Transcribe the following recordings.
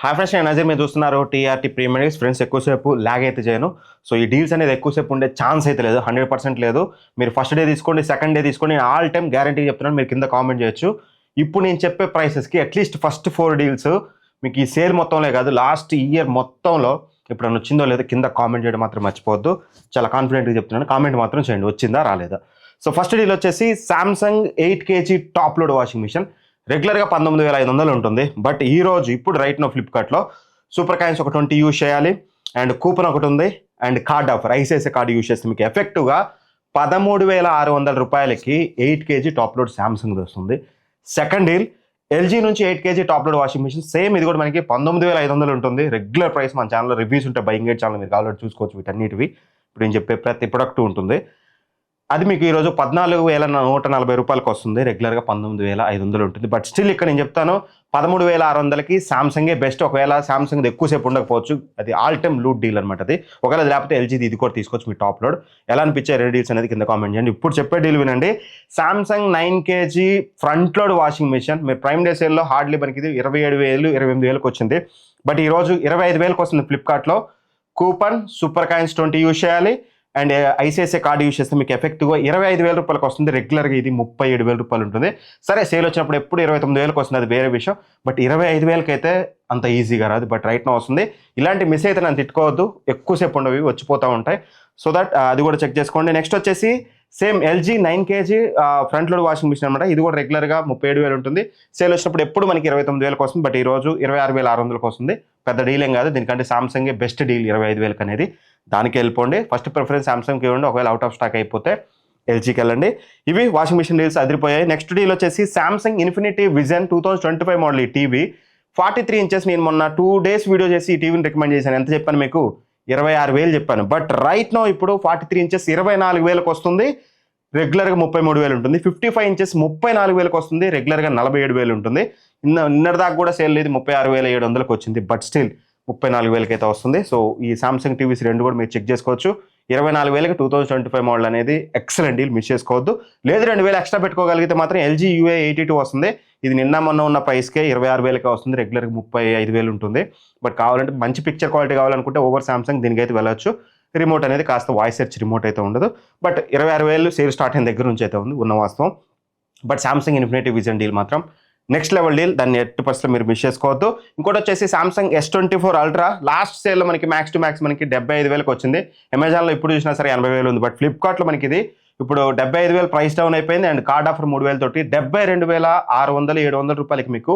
Hi friends, నేను నజీర్. మీరు చూస్తున్నారు టీఆర్టీ ప్రీమియర్ లీగ్. ఫ్రెండ్స్, ఎక్కువసేపు లాగ్ అయితే చేయను. సో ఈ డీల్స్ అనేది ఎక్కువసేపు ఉండే ఛాన్స్ అయితే లేదు, 100% లేదు. మీరు ఫస్ట్ డే తీసుకోండి, సెకండ్ డే తీసుకోండి, ఆల్ టైమ్ గ్యారంటీ చెప్తున్నాను. మీరు కింద కామెంట్ చేయొచ్చు. ఇప్పుడు నేను చెప్పే ప్రైసెస్కి అట్లీస్ట్ ఫస్ట్ 4 డీల్స్ మీకు ఈ సేల్ మొత్తంలో కాదు, లాస్ట్ ఇయర్ మొత్తంలో ఇప్పుడు వచ్చిందో లేదో కింద కామెంట్ చేయడం మాత్రం మర్చిపోవద్దు. చాలా కాన్ఫిడెంట్గా చెప్తున్నాను, కామెంట్ మాత్రం చేయండి వచ్చిందా రాలేదా. సో ఫస్ట్ డీల్ వచ్చేసి Samsung 8 kg top load washing machine. రెగ్యులర్గా 19,500 ఉంటుంది. బట్ ఈ రోజు ఇప్పుడు రైట్ నో ఫ్లిప్కార్ట్లో సూపర్ కాయిన్స్ ఒక 20 యూజ్ చేయాలి, అండ్ కూపన్ ఒకటి ఉంది, and card offer ICICI card use చేస్తే మీకు ఎఫెక్టివ్గా 13,600 రూపాయలకి 8 kg టాప్ లోడ్ సామ్సంగ్ వస్తుంది. సెకండ్ డీల్ ఎల్జీ నుంచి 8 kg top load washing machine. Same ఇది కూడా మనకి 19,500 ఉంటుంది. Regular price. మన ఛానల్లో రివ్యూస్ ఉంటాయి, బయింగ్ గైడ్ ఛానల్ మీరు కావాలంటే చూసుకోవచ్చు. వీటన్నిటివి ఇప్పుడు నేను చెప్పే ప్రతి ప్రొడక్ట్ ఉంటుంది. అది మీకు ఈరోజు 14,140 రూపాయలకి వస్తుంది. రెగ్యులర్గా 19,500 ఉంటుంది. బట్ స్టిల్ ఇక్కడ నేను చెప్తాను 13,600కి సామ్సంగే బెస్ట్. ఒకవేళ సామ్సంగ్ ఎక్కువసేపు ఉండకపోవచ్చు, అది ఆల్ టైమ్ లూట్ డీల్ అనమాట. అది ఒకవేళ లేకపోతే ఎల్జీది ఇది కూడా తీసుకోవచ్చు మీ టాప్ లోడ్. ఎలా అనిపించే రెండు డీల్స్ అనేది కింద కామెంట్ చేయండి. ఇప్పుడు చెప్పే డీల్ వినండి. Samsung 9 kg front load washing machine. మీరు ప్రైమ్ డే సేల్లో హార్డ్లీ మనకి ఇది 27,000 28,000కి వచ్చింది. బట్ ఈరోజు 25,000కి వస్తుంది ఫ్లిప్కార్ట్లో. కూపన్ సూపర్ కాయిన్స్ 20 యూజ్ చేయాలి, అండ్ ఐసిఐసిఐ కార్డు యూజ్ చేస్తే మీకు ఎఫెక్టివ్గా 25,000 రూపాయలకి వస్తుంది. రెగ్యులర్గా ఇది 37,000 రూపాయలు ఉంటుంది. సరే, సేల్ వచ్చినప్పుడు ఎప్పుడు 29,000కి వస్తుంది, అది వేరే విషయం. బట్ 25,000కి అయితే అంత ఈజీగా రాదు. బట్ రైట్ నో వస్తుంది. ఇలాంటి మిస్ అయితే నన్ను తిట్టుకోవద్దు, ఎక్కువసేపు ఉండవి వచ్చిపోతూ ఉంటాయి. సో దట్ అది కూడా చెక్ చేసుకోండి. నెక్స్ట్ వచ్చేసి same LG 9 kg front load washing machine అనమాట. ఇది కూడా రెగ్యులర్గా 37,000 ఉంటుంది. సేల్ వచ్చినప్పుడు ఎప్పుడు మనకి 29,000కి వస్తుంది. బట్ ఈ రోజు 26,600కి వస్తుంది. పెద్ద డీల్ ఏం కాదు. దీనికంటే సామ్సంగే బెస్ట్ డీల్ 25,000కి అనేది. దానికి వెళ్ళిపోండి. ఫస్ట్ ప్రిఫరెన్స్ సామ్సంగ్కి ఇవ్వండి. ఒకవేళ అవుట్ ఆఫ్ స్టాక్ అయిపోతే ఎల్జీకి వెళ్ళండి. ఇవి వాషింగ్ మిషన్ డీల్స్ అదిరిపోయాయి. నెక్స్ట్ డీల్ వచ్చేసి సామ్సంగ్ ఇన్ఫినిటీ విజన్ 2025 మోడల్ ఈ టీవీ 43 ఇంచెస్. నేను మొన్న 2 days వీడియో చేసి ఈ టీవీని రికమెండ్ చేశాను. ఎంత చెప్పాను మీకు? 26,000 చెప్పాను. బట్ రైట్ నో ఇప్పుడు 43 ఇంచెస్ 24,000కి వస్తుంది. రెగ్యులర్గా 33,000 ఉంటుంది. 55 ఇంచెస్ 34,000కి వస్తుంది. రెగ్యులర్గా 47,000 ఉంటుంది. నిన్నటిదాకా కూడా సేల్ లేదు, 36,700కి వచ్చింది. బట్ స్టిల్ 34,000కి అయితే వస్తుంది. సో ఈ సామ్సంగ్ టీవీస్ రెండు కూడా మీరు చెక్ చేసుకోవచ్చు. 24,000కి 2025 మోడల్ అనేది ఎక్సలెంట్ డీల్, మిస్ చేసుకోవద్దు. లేదు 2,000 ఎక్స్ట్రా పెట్టుకోగలిగితే మాత్రం ఎల్జీ UA82 వస్తుంది. ఇది నిన్న మొన్న ఉన్న ప్రైస్కే 26,000కే వస్తుంది. రెగ్యులర్గా 35,000 ఉంటుంది. బట్ కావాలంటే మంచి పిక్చర్ క్వాలిటీ కావాలనుకుంటే ఓవర్ సామ్సంగ్ దీనికైతే వెళ్ళొచ్చు. రిమోట్ అనేది కాస్త వాయిస్ సెర్చ్ రిమోట్ అయితే ఉండదు. బట్ 26,000 సేల్ స్టార్ట్ అయిన దగ్గర నుంచి అయితే ఉంది ఉన్న వాస్తవం. But Samsung infinity vision deal మాత్రం నెక్స్ట్ లెవెల్ డీల్. దాన్ని 8% మీరు మిస్ చేసుకోవద్దు. ఇంకోటి వచ్చేసి సామ్సంగ్ S24 అల్ట్రా లాస్ట్ సేల్లో మనకి మ్యాక్స్ టు మ్యాక్స్ మనకి 75,000కి వచ్చింది. అమెజాన్లో ఇప్పుడు చూసినా సరే 80,000 ఉంది. బట్ ఫ్లిప్కార్ట్లో మనకి ఇది ఇప్పుడు 75,000 ప్రైస్ డౌన్ అయిపోయింది. అండ్ కార్డ్ ఆఫర్ 3,000 తోటి 72,600-700 రూపాయలకి మీకు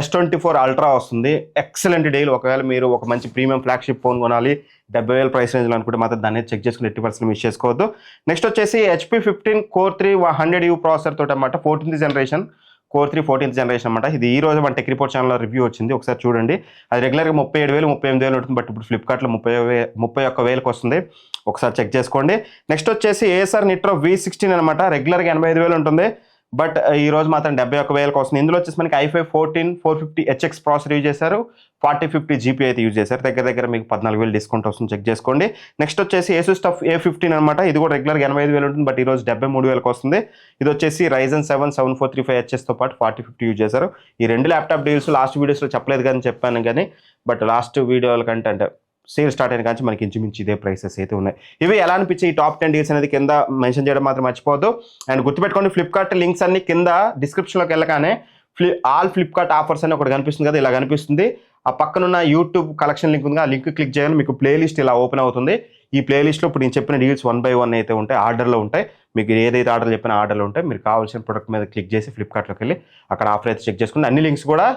S24 అల్ట్రా వస్తుంది. Excellent deal. ఒకవేళ మీరు ఒక మంచి ప్రీమియం ఫ్లాగ్షిప్ ఫోన్ కొనాలి 70,000 ప్రైస్ రేంజ్లో అనుకుంటే మాత్రం దాన్ని చెక్ చేసుకుని 80% మిస్ చేసుకోవద్దు. నెక్స్ట్ వచ్చేసి HP 15 Core 3 100U ప్రాసెసర్ తోటి అనమాట. 14th generation Core 3 14th generation అనమాట. ఇది ఈ రోజు మన టెక్ రిపోర్ట్ ఛానల్లో రివ్యూ వచ్చింది, ఒకసారి చూడండి. అది రెగ్యులర్గా 37,000 38,000 ఉంటుంది. బట్ ఇప్పుడు ఫ్లిప్కార్ట్లో 31,000కి వస్తుంది. ఒకసారి చెక్ చేసుకోండి. నెక్స్ట్ వచ్చేసి Acer Nitro V16 అనమాట. రెగ్యులర్గా 85,000 ఉంటుంది. బట్ ఈ రోజు మాత్రం 71,000కి వస్తుంది. ఇందులో వచ్చేసి మనకి i5 14450HX ప్రాసెసర్ యూజ్ చేశారు. 4050 GPU అయితే యూజ్ చేశారు. దగ్గర మీకు 14,000 డిస్కౌంట్ వస్తుంది, చెక్ చేసుకోండి. నెక్స్ట్ వచ్చేసి Asus TUF A15 అనమాట. ఇది కూడా రెగ్యులర్గా 85,000 ఉంటుంది. బట్ ఈ రోజు 73,000కి వస్తుంది. ఇది వచ్చేసి Ryzen 7 7435HS తో పాటు 4050 యూజ్ చేశారు. ఈ రెండు ల్యాప్టాప్ డీల్స్ లాస్ట్ వీడియోస్లో చెప్పలేదు కానీ చెప్పాను కానీ, బట్ లాస్ట్ వీడియోల కంటే అంటే సేల్ స్టార్ట్ అయిన కానీ మనకి ఇంచుమించి ఇదే ప్రైసెస్ అయితే ఉన్నాయి. ఇవి ఎలా అనిపించి ఈ టాప్ 10 డీల్స్ అనేది కింద మెన్షన్ చేయడం మాత్రం మర్చిపోవద్దు. అండ్ గుర్తుపెట్టుకోండి, ఫ్లిప్కార్ట్ లింక్స్ అన్ని కింద డిస్క్రిప్షన్లోకి వెళ్ళగానే ఆల్ ఫ్లిప్కార్ట్ ఆఫర్స్ అని ఒకటి కనిపిస్తుంది కదా, ఇలా కనిపిస్తుంది. ఆ పక్కనున్న యూట్యూబ్ కలెక్షన్ లింక్ ఉంది, ఆ లింక్ క్లిక్ చేయాలి. మీకు ప్లేలిస్ట్ ఇలా ఓపెన్ అవుతుంది. ఈ ప్లేలిస్ట్లో ఇప్పుడు నేను చెప్పిన డీల్స్ 1 by 1 అయితే ఉంటాయి, ఆర్డర్లో ఉంటాయి. మీకు ఏదైతే ఆర్డర్ చెప్పిన ఆర్డర్లో ఉంటాయి. మీరు కావాల్సిన ప్రొడక్ట్ మీద క్లిక్ చేసి ఫ్లిప్కార్ట్లోకి వెళ్ళి అక్కడ ఆఫర్ అయితే చెక్ చేసుకుని అన్ని లింక్స్ కూడా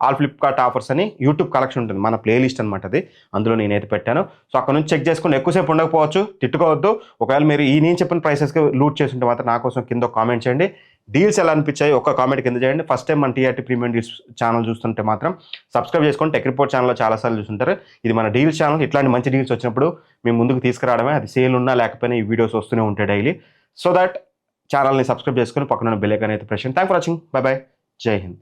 ఆల్ ఫ్లిప్కార్ట్ ఆఫర్స్ అని యూట్యూబ్ కలెక్షన్ ఉంటుంది, మన ప్లేలిస్ట్ అనమాట. అది అందులో నేనైతే పెట్టాను. సో అక్కడ నుంచి చెక్ చేసుకుని ఎక్కువసేపు ఉండకపోవచ్చు, తిట్టుకోవద్దు. ఒకవేళ మీరు ఈ నేను చెప్పిన ప్రైసెస్కి లూట్ చేస్తుంటే మాత్రం నా కోసం కింద కామెంట్ చేయండి. డీల్స్ ఎలా అనిపించాయి ఒక్క కామెంట్ కింద చేయండి. ఫస్ట్ టైం మన టీఆర్టీ ప్రీమియం డీల్స్ ఛానల్ చూస్తుంటే మాత్రం సబ్స్క్రైబ్ చేసుకొని టెక్ రిపోర్ట్ ఛానల్లో చాలాసార్లు చూస్తుంటారు. ఇది మన డీల్స్ ఛానల్. ఇట్లాంటి మంచి డీల్స్ వచ్చినప్పుడు మేము ముందుకు తీసుకురావడమే. అది సేల్ ఉన్నా లేకపోయినా ఈ వీడియోస్ వస్తూనే ఉంటాయి డైలీ. సో దట్ ఛానల్ని సబ్స్క్రైబ్ చేసుకొని పక్కన బెల్ ఐకాన్ అయితే ప్రెస్ చేయండి. Thank for watching. By by. జై హింద్.